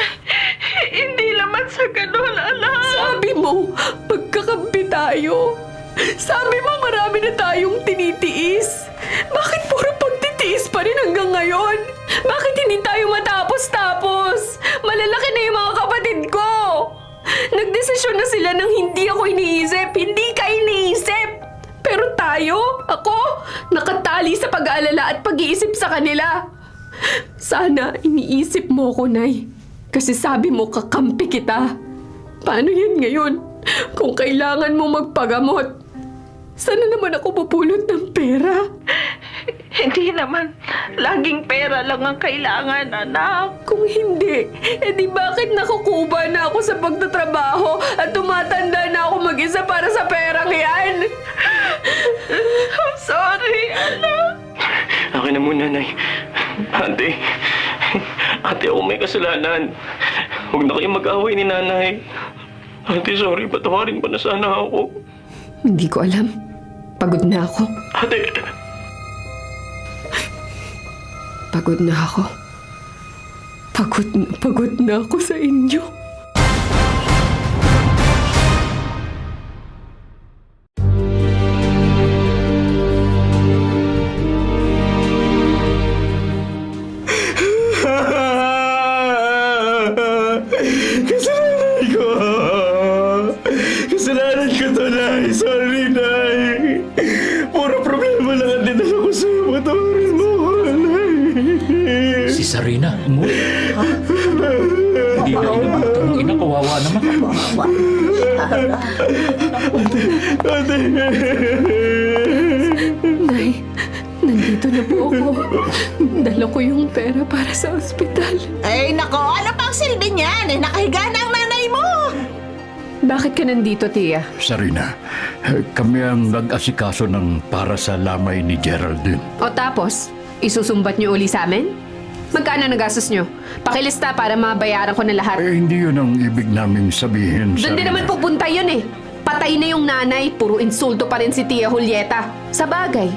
Hindi naman sa ganun, anak. Sabi mo, magkakampi tayo. Sabi mo marami na tayong tinitiis. Bakit puro pagtitiis pa rin hanggang ngayon? Bakit hindi tayo matapos-tapos? Malalaki na yung mga kapatid ko. Nagdesisyon na sila nang hindi ako iniisip. Hindi ka iniisip. Pero tayo, ako, nakatali sa pag-aalala at pag-iisip sa kanila. Sana iniisip mo ko, Nay. Kasi sabi mo kakampi kita. Paano yan ngayon? Kung kailangan mo magpagamot, sana naman ako mapulot ng pera. Hindi naman laging pera lang ang kailangan, anak. Kung hindi, edi bakit nakukuba na ako sa pagtatrabaho at tumatanda na ako mag-isa para sa perang yan? Sorry, anak. Akin na muna, Nay. Ate, ako may kasalanan. Huwag na kayong mag-away ni nanay. Ate, sorry. Patawarin mo na sana ako. Hindi ko alam. Pagod na ako. Ate! Pagod na ako. Pagod na ako sa inyo. Kasalanan ko! Kasalanan ko to, Nay! Sorry, Nay! Puro problema lang din ako sa'yo. Patawarin mo ako, Nay! Si Sarina, umuwi. Hindi na inabang ina, kawawa naman. Nay, nandito na po ako. Dala ko yung pera para sa ospital. Ay, nako, ano pang silbi niyan? Nakahiga na ang nanay mo. Bakit ka nandito, Tia? Sarina, kami ang nag-asikaso ng para sa lamay ni Geraldine. O tapos, isusumbat niyo uli sa amin? Magkano nagastos niyo? Pakilista para mabayaran ko na lahat. Hindi yun ang ibig naming sabihin, Doon din Sarina. naman pupunta yun eh. Patay na yung nanay, puro insulto pa rin si Tia Julieta. Sa bagay,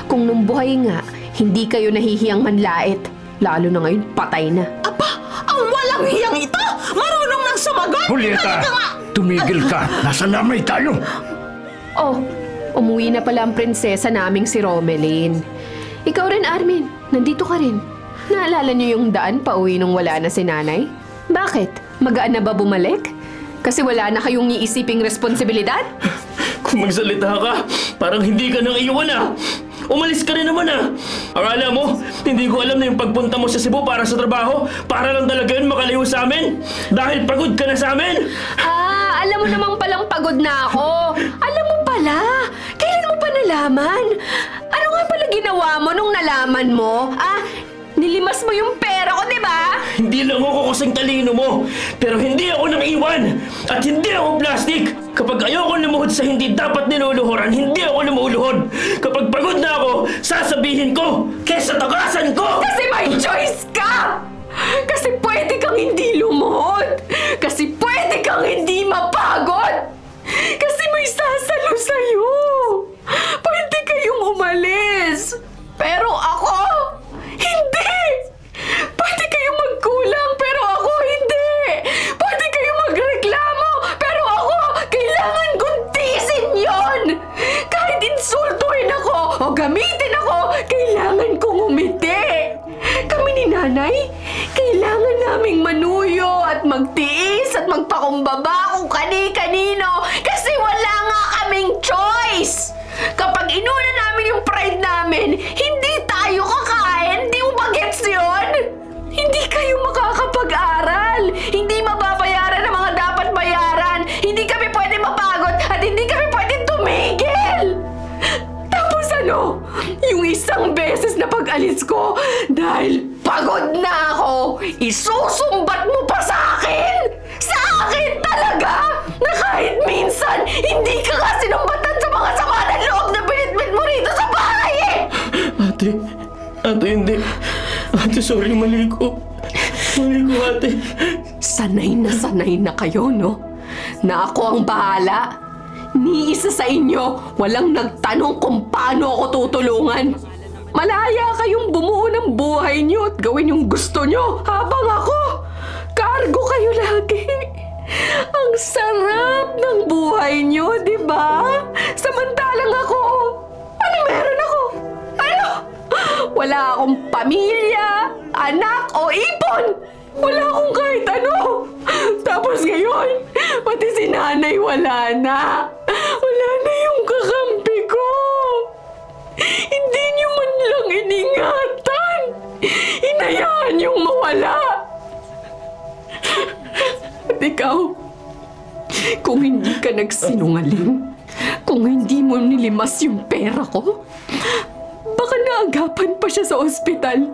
kung nung buhay nga, hindi kayo nahihiyang manlait. Lalo na ngayon, patay na. Aba, ang walang hiyang ito! Marunong nang sumagot! Julieta, Halika nga! tumigil ka. Nasa lamay tayo. Oh, umuwi na pala ang prinsesa naming si Romeline. Ikaw rin, Armin. Nandito ka rin. Naalala niyo yung daan pauwi nung wala na si nanay? Bakit? Magaan na ba bumalik? Kasi wala na kayong iisiping responsibilidad? Kung magsalita ka, parang hindi ka nang iwan ah. Umalis ka rin naman ah. Akala mo, hindi ko alam na yung pagpunta mo sa Cebu para sa trabaho, para lang talaga yun makalayo sa amin. Dahil pagod ka na sa amin. Alam mo namang palang pagod na ako. Alam mo pala. Kailan mo pa nalaman? Ano nga pala ginawa mo nung nalaman mo? Nilimas mo yung pera ko, di ba? Hindi lang ako kasing talino mo, pero hindi ako nang iwan. At hindi ako plastic. Kapag ayoko lumuhod sa hindi dapat niluluhuran, hindi ako lumuluhod. Kapag pagod na ako, sasabihin ko, kesa tagasan ko! Kasi may choice ka! Kasi pwede kang hindi lumuhod! Kasi pwede kang hindi mapagod! Kasi may sasalo sa'yo! Pwede kayong umalis! Pero ako, hindi! Pwede kayong magkulang, pero ako hindi! Pwede kayong magreklamo, pero ako, kailangan kong tiisin yon! Kahit insultuhin ako o gamitin ako, kailangan kong umiti! Kami ni nanay, kailangan naming manuyo at magtiis at magpakumbaba kung kani-kanino kasi wala nga kaming choice! Kapag inuna namin yung pride namin, hindi tayo kakain! Di mo ba gets yun? Hindi kayo makakapag-aral! Hindi mababayaran ang mga dapat bayaran! Hindi kami pwede mapagod at hindi kami pwede tumigil! Tapos ano? Yung isang beses na pag-alis ko, dahil pagod na ako, isusumbat mo pa sa akin? Sa akin talaga? Na kahit minsan, hindi ka kasi numbatan sa mga sama ng loob na binitbit mo rito sa bahay eh! Ate, hindi. Ate, sorry, mali ko. Mali ko, ate. Sanay na kayo, no? Na ako ang bahala. Ni isa sa inyo, walang nagtanong kung paano ako tutulungan. Malaya kayong bumuo ng buhay niyo at gawin yung gusto niyo habang ako, kargo kayo lagi. Ang sarap ng buhay niyo, di ba? Samantalang ako, ano meron ako? Ano? Wala akong pamilya, anak o ipon. Wala akong kahit ano. Tapos ngayon, pati si nanay wala na. Wala na yung kakampi ko. Hindi niyo man lang iningatan. Hinayaan niyong mawala. At ikaw, kung hindi ka nagsinungaling, kung hindi mo nilimas yung pera ko, baka naagapan pa siya sa ospital.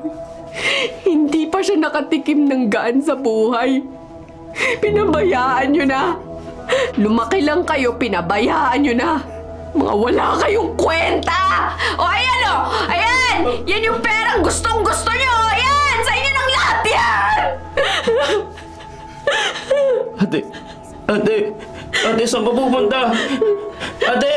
Hindi pa siya nakatikim ng gaan sa buhay. Pinabayaan niyo na. Lumaki lang kayo, pinabayaan niyo na. Mga wala kayong kwenta! O ayan o! Ayan! Yan yung perang gustong-gusto niyo! Ayan! Sa inyo ng lahat yan! Ate, saan ka pupunta? Ate,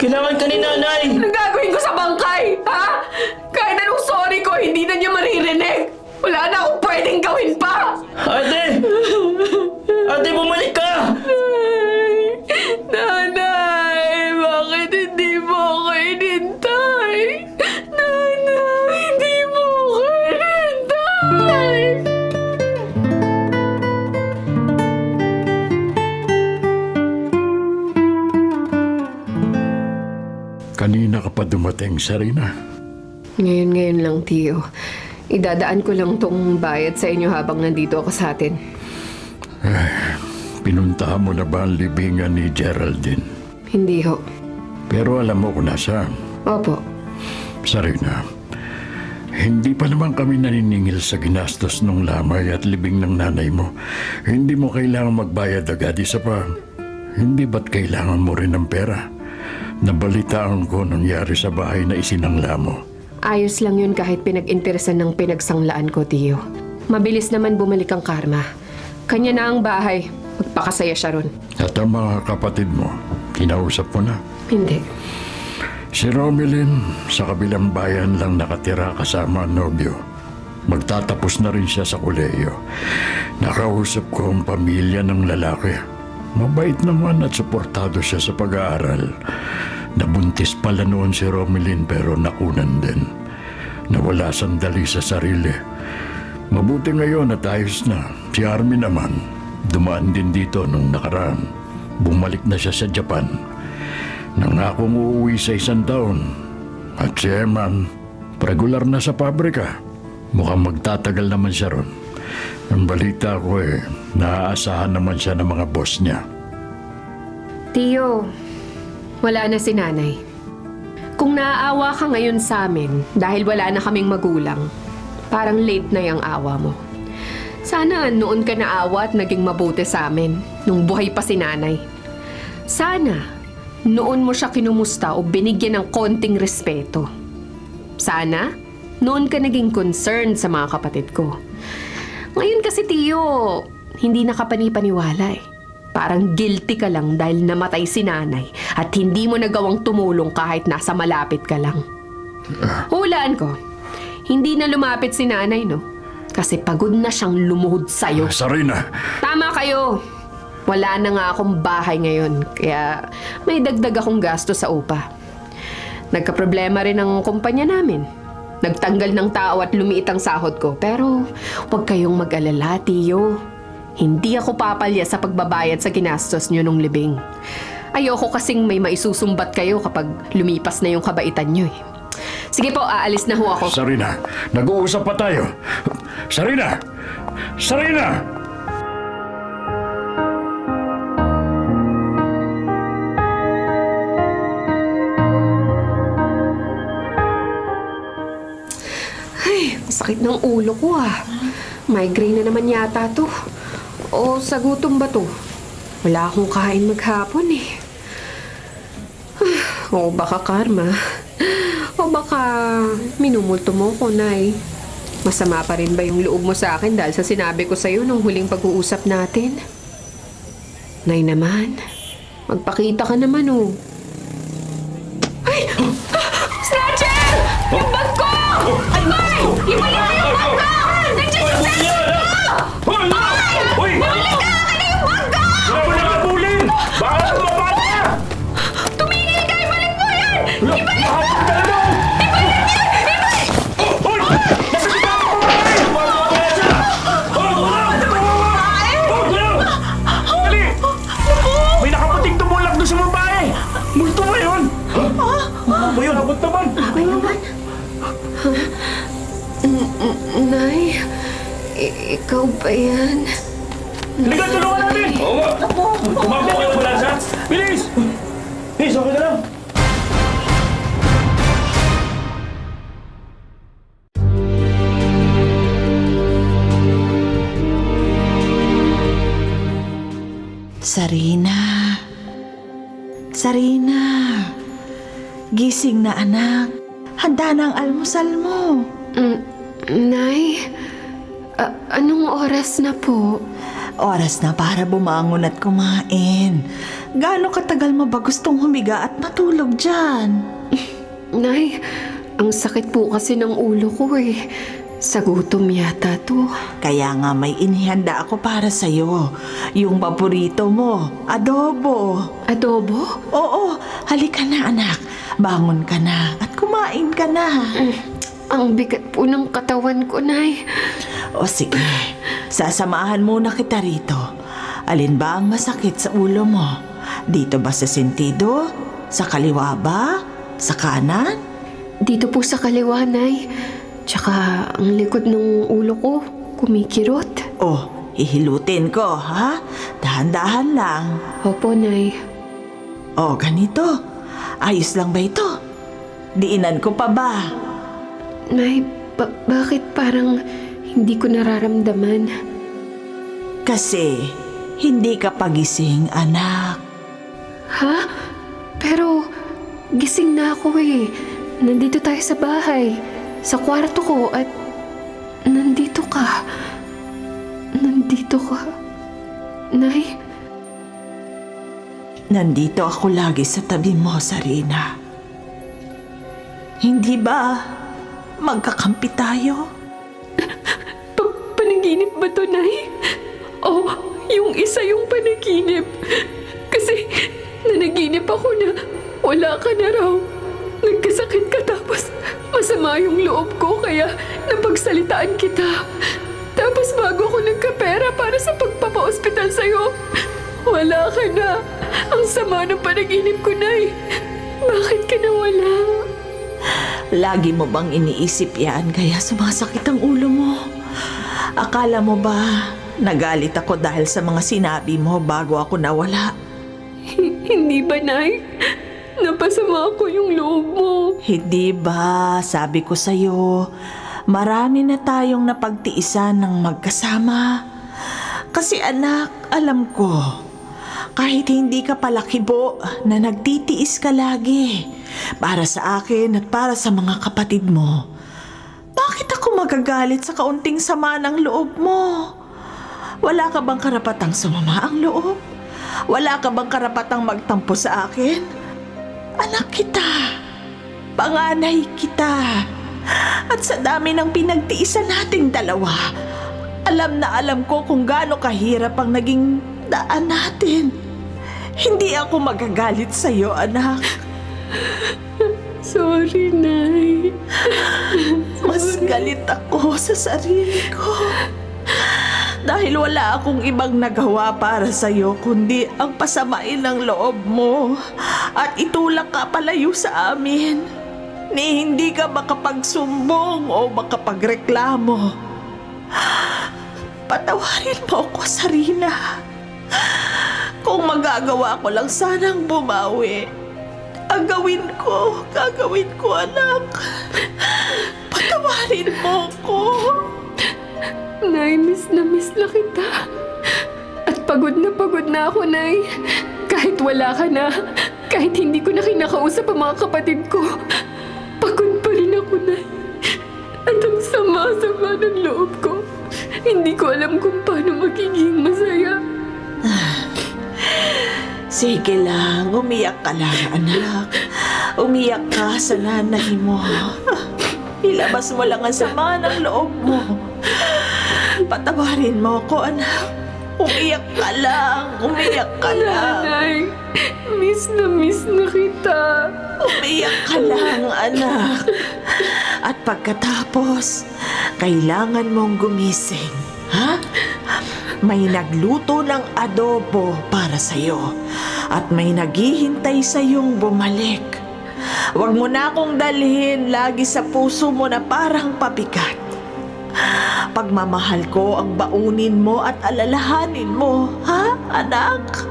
kailangan ka ni nanay. Anong gagawin ko sa bangkay? Ha? Kahit anong sorry ko, hindi na niya maririnig. Wala na akong pwedeng gawin pa. Ate! Ate, bumalik ka! Nanay, bakit hindi mo ako inintay? Nanay, hindi mo ako inintay. Kanina ka pa dumating, Sarina. Ngayon lang, Tio. Idadaan ko lang tong bayad sa inyo habang nandito ako sa atin. Pinuntahan mo na ba ang libingan ni Geraldine? Hindi ho. Pero alam mo kung nasaan. Opo. Sarina, hindi pa naman kami naniningil sa ginastos ng lamay at libing ng nanay mo. Hindi mo kailangang magbayad agad. Isa pa, hindi ba't kailangan mo rin ng pera? Nabalitaan ko nangyari sa bahay na isinangla mo. Ayos lang yun kahit pinag-interesan ng pinagsanglaan ko, Tio. Mabilis naman bumalik ang karma. Kanya na ang bahay. Magpakasaya siya ron. At ang mga kapatid mo, kinausap mo na. Hindi. Si Romilin, sa kabilang bayan lang nakatira kasama ang nobyo. Magtatapos na rin siya sa kolehiyo. Nakausap ko ang pamilya ng lalaki. Mabait naman at suportado siya sa pag-aaral. Nabuntis pala noon si Romilin pero nakunan din. Nawala sandali sa sarili. Mabuti ngayon at ayos na. Si Armin naman, dumaan din dito nung nakaraan. Bumalik na siya sa Japan. Nangakong uuwi sa 1 taon. At si Eman, regular na sa pabrika. Mukhang magtatagal naman siya ron. Ang balita ko naaasahan naman siya ng mga boss niya. Tio, wala na si nanay. Kung naaawa ka ngayon sa amin dahil wala na kaming magulang, parang late na yung awa mo. Sana noon ka naawa at naging mabuti sa amin nung buhay pa si nanay. Sana noon mo siya kinumusta o binigyan ng konting respeto. Sana noon ka naging concerned sa mga kapatid ko. Ngayon kasi, Tio, hindi nakapanipaniwala eh. Parang guilty ka lang dahil namatay si nanay at hindi mo nagawang tumulong kahit nasa malapit ka lang. Hulaan ko, hindi na lumapit si nanay, no? Kasi pagod na siyang lumuhod sa'yo. Sarina! Tama kayo! Wala na nga akong bahay ngayon, kaya may dagdag akong gasto sa upa. Nagkaproblema rin ang kumpanya namin. Nagtanggal ng tao at lumiit ang sahod ko. Pero huwag kayong mag-alala, Tio. Hindi ako papalya sa pagbabayad sa ginastos nyo nung libing. Ayoko kasing may maisusumbat kayo kapag lumipas na yung kabaitan nyo eh. Sige po, aalis na ho ako. Sarina, nag-uusap pa tayo. Sarina! Sarina! Ay, sakit ng ulo ko ah. Migraine na naman yata to. O sa gutom ba to? Wala akong kain maghapon eh. O baka karma. O baka minumulto mo ko, Nay. Masama pa rin ba yung loob mo sa akin dahil sa sinabi ko sa'yo nung huling pag-uusap natin? Nay naman, magpakita ka naman oh. Ay! Snatcher! Yung bag ko! Ay! Ibalik mo yung bag ko! Nandiyan yung Snatcher ko! Hoy! Balik ka! Akin na yung bag ko! Wala mo nakabulin! Baka bumaba ka! Tumingin ka! Ibalik mo yan! Ibalik mo! Hoy! Nasa kita ako kumain! Bumaba siya! Dali! May nakaputing tumulak doon sa babae! Multo ba yun? Ano ba yun? Abot naman! Nay, ikaw ba yan? Halika, tulungan natin! Oo nga! Tumakbo kayo mula sa... Bilis! Bilis, okay na lang! Sarina. Sarina. Gising na anak. Handa na ang almusal mo. Nay, anong oras na po? Oras na para bumangon at kumain. Gaano katagal mo ba gustong humiga at matulog dyan? Nay, ang sakit po kasi ng ulo ko eh. Sa gutom yata to. Kaya nga may inihanda ako para sa'yo. Yung paborito mo, adobo. Adobo? Oo, halika na anak. Bangon ka na at kumain ka na. Ang bigat po ng katawan ko, Nay. O sige, sasamahan muna kita rito. Alin ba ang masakit sa ulo mo? Dito ba sa sentido? Sa kaliwa ba? Sa kanan? Dito po sa kaliwa, Nay. Tsaka ang likod ng ulo ko, kumikirot. Oh, hihilutin ko, ha? Dahan-dahan lang. Opo, Nay. Oh, ganito. Ayos lang ba ito? Diinan ko pa ba? Nay, bakit parang hindi ko nararamdaman? Kasi hindi ka pagising, anak. Ha? Pero, gising na ako eh. Nandito tayo sa bahay. Sa kwarto ko at nandito ka. Nandito ka. Nay? Nandito ako lagi sa tabi mo, Sarina. Hindi ba magkakampi tayo? Panaginip ba to, Nay? O, yung isa yung panaginip. Kasi, nanaginip ako na wala ka na raw. Nagkasakit ka tapos masama yung loob ko kaya napagsalitaan kita. Tapos bago ako nagkapera para sa pagpapa-ospital sa'yo, wala ka na. Ang sama ng panaginip ko, Nay. Bakit ka nawala? Lagi mo bang iniisip yan kaya sumasakit ang ulo mo? Akala mo ba nagalit ako dahil sa mga sinabi mo bago ako nawala? Hindi ba, Nay? Napasama ko yung loob mo. Hindi ba, sabi ko sa'yo, marami na tayong napagtiisan ng magkasama. Kasi anak, alam ko, kahit hindi ka palakibo na nagtitiis ka lagi para sa akin at para sa mga kapatid mo, bakit ako magagalit sa kaunting sama ng loob mo? Wala ka bang karapatang sumama ang loob? Wala ka bang karapatang magtampo sa akin? Anak kita, panganay kita, at sa dami ng pinagtiisan nating dalawa, alam na alam ko kung gaano kahirap ang naging daan natin. Hindi ako magagalit sa'yo, anak. Sorry, Nay. Mas galit ako sa sarili ko. Dahil wala akong ibang nagawa para sa'yo kundi ang pasamain ng loob mo at itulak ka palayo sa amin. Ni hindi ka makapagsumbong o makapagreklamo. Patawarin mo ako, Sarina. Kung magagawa ko lang sanang bumawi, ang gagawin ko, anak. Patawarin mo ko. Nay, miss na kita. At pagod na ako, Nay. Kahit wala ka na, kahit hindi ko na kinakausap ang mga kapatid ko, pagod pa rin ako, Nay. At ang sama-sama ng loob ko. Hindi ko alam kung paano magiging masaya. Sige lang, umiyak ka lang, anak. Umiyak ka sa nanay mo. Ilabas mo lang ang sama ng loob mo. Patawarin mo ko, anak. Umiyak ka lang, umiyak ka lang. Nanay, miss na kita. Umiyak ka lang, anak. At pagkatapos, kailangan mong gumising. Ha? May nagluto ng adobo para sa'yo. At may naghihintay sa'yong bumalik. Huwag mo na akong dalhin lagi sa puso mo na parang pabigat. Pagmamahal ko ang baunin mo at alalahanin mo, ha, anak?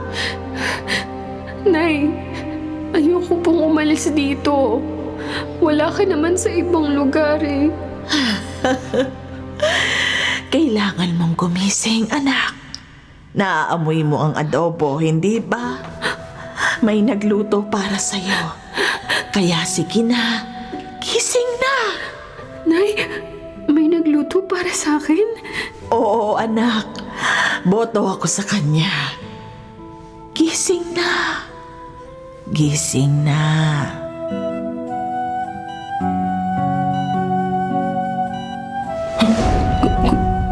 Nay, ayoko pong umalis dito. Wala ka naman sa ibang lugar eh. Kailangan mong gumising, anak. Naaamoy mo ang adobo, hindi ba? May nagluto para sa'yo. Kaya sige na, gising na. Nay, may nagluto para sa akin? Oo, anak. Boto ako sa kanya. Gising na. Gising na.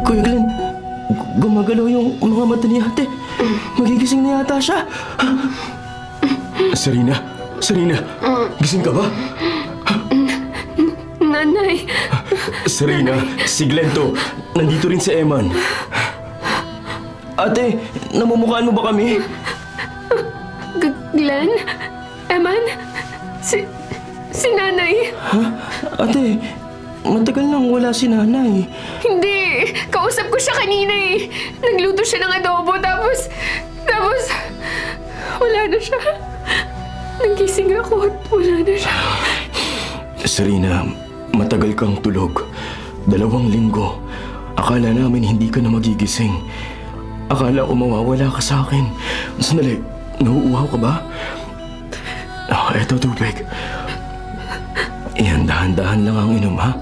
Kuya Glenn, gumagalaw yung mga mata ni ate. Magigising na yata siya. Sarina, gising ka ba? Nanay, Sarina, si Glenn to. Nandito rin si Eman. Ate, namumukhaan mo ba kami? Glenn? Eman? Si nanay? Ate, matagal nang wala si nanay. Hindi! Kausap ko siya kanina eh. Nagluto siya ng adobo tapos wala na siya. Nagising ako at wala na siya. Sarina, matagal kang tulog. 2 linggo. Akala namin hindi ka na magigising. Akala ko mawawala ka sa akin. Sandali, Nauuhaw ka ba? Eto tubig. Yan, dahan-dahan lang ang inom, ha?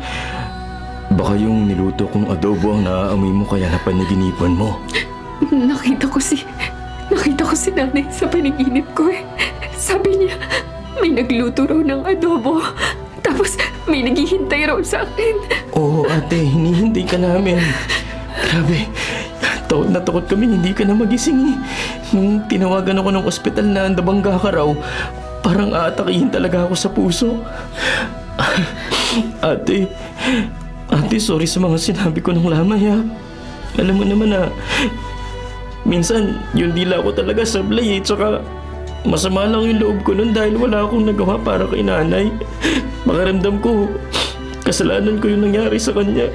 Baka yung niluto kong adobo ang naaamoy mo kaya napanaginipan mo. Nakita ko si nanay sa panaginip ko eh. Sabi niya, may nagluto raw ng adobo. Tapos may naghihintay raw sa akin. Oo, ate, hinihintay ka namin. Grabe, takot na takot kami, hindi ka na magising eh. Nung tinawagan ako ng ospital na nabangga ka raw, parang aatakihin talaga ako sa puso. Ate, sorry sa mga sinabi ko ng lamay ha. Alam mo naman na, minsan yung dila ko talaga sablay eh, tsaka masama lang yung loob ko nun dahil wala akong nagawa para kay nanay. Makaramdam ko, kasalanan ko yung nangyari sa kanya.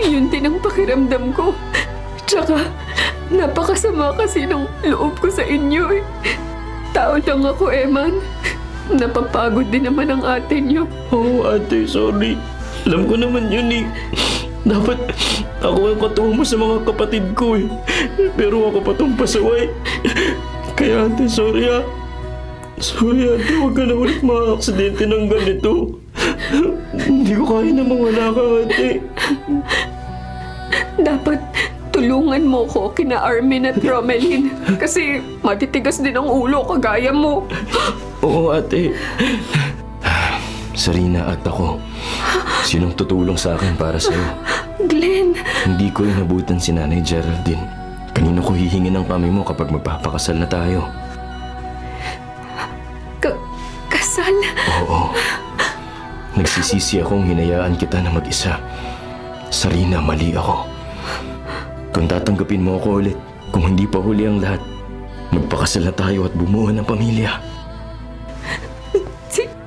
Yun din ang pakiramdam ko. Tsaka, napakasama kasi ng loob ko sa inyo eh. Tao lang ako, Eman. Napapagod din naman ang ate niyo. Oo, ate, sorry. Alam ko naman yun eh. Dapat ako ang katuwa mo sa mga kapatid ko eh. Pero ako pa tong pasaway. Kaya ate, sorry ah. Sorry ate, huwag ka na ulit mga-aksidente ng ganito. Hindi ko kaya na mawala ka ate. Dapat tulungan mo ko kina Armin at Romelin. Kasi matitigas din ang ulo kagaya mo. Oo ate. Sarina at ako. Sinong tutulong sa akin para sa'yo? Glenn, Hindi ko inabutan si Nanay Geraldine. Kanino ko hihingi ng kami mo kapag magpapakasal na tayo? kasal. Oo. Nagsisisi akong hinayaan kita na mag-isa. Sarina, mali ako. Kung tatanggapin mo ako ulit, kung hindi pa huli ang lahat, magpakasal na tayo at bumuo ng pamilya.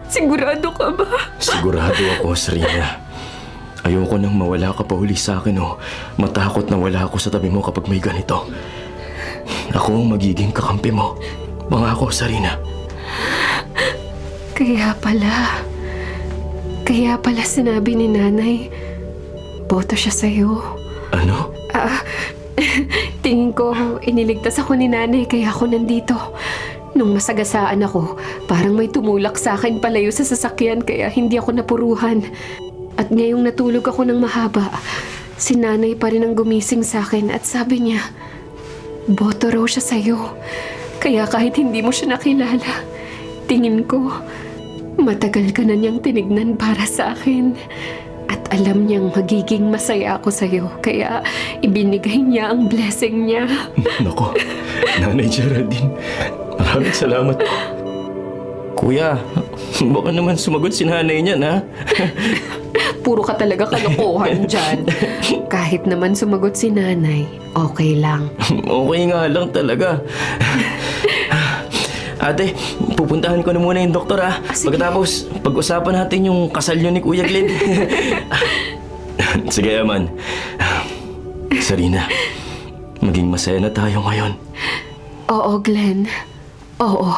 Sigurado ka ba? Sigurado ako, Sarina. Ayoko nang mawala ka pa huli sa akin o matakot na wala ako sa tabi mo kapag may ganito. Ako ang magiging kakampi mo. Pangako, Sarina. Kaya pala sinabi ni nanay, boto siya sa'yo. Ano? Tingin ko, iniligtas ako ni nanay kaya ako nandito. Nung masagasaan ako, parang may tumulak sa akin palayo sa sasakyan kaya hindi ako napuruhan. At ngayong natulog ako ng mahaba, si nanay pa rin ang gumising sa akin at sabi niya, boto raw siya sa'yo. Kaya kahit hindi mo siya nakilala, tingin ko, matagal ka na niyang tinignan para sa akin. At alam niyang magiging masaya ako sa'yo. Kaya ibinigay niya ang blessing niya. Nako, Nanay Geraldine, maraming salamat. Kuya, baka naman sumagot si nanay niyan, ha? Puro ka talaga kalokohan dyan. Kahit naman sumagot si nanay, okay lang. Okay nga lang talaga. Ate, pupuntahan ko na muna yung doktor, ha? Sige. Pagkatapos, pag-usapan natin yung kasal niyo ni Kuya Glenn. Sige, Eman. Sarina, maging masaya na tayo ngayon. Oo, Glenn. Oo.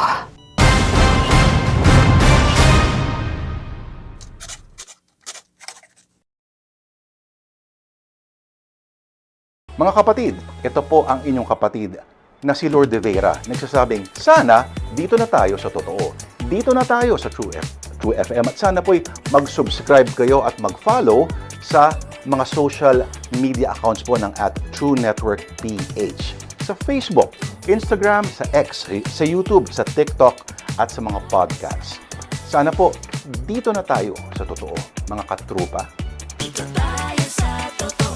Mga kapatid, ito po ang inyong kapatid na si Lord De Vera. Nagsasabing, sana dito na tayo sa totoo. Dito na tayo sa True FM. At sana po'y mag-subscribe kayo at mag-follow sa mga social media accounts po ng @True Network PH. Sa Facebook, Instagram, sa X, sa YouTube, sa TikTok, at sa mga podcasts. Sana po, dito na tayo sa totoo, mga katrupa. Dito tayo sa totoo.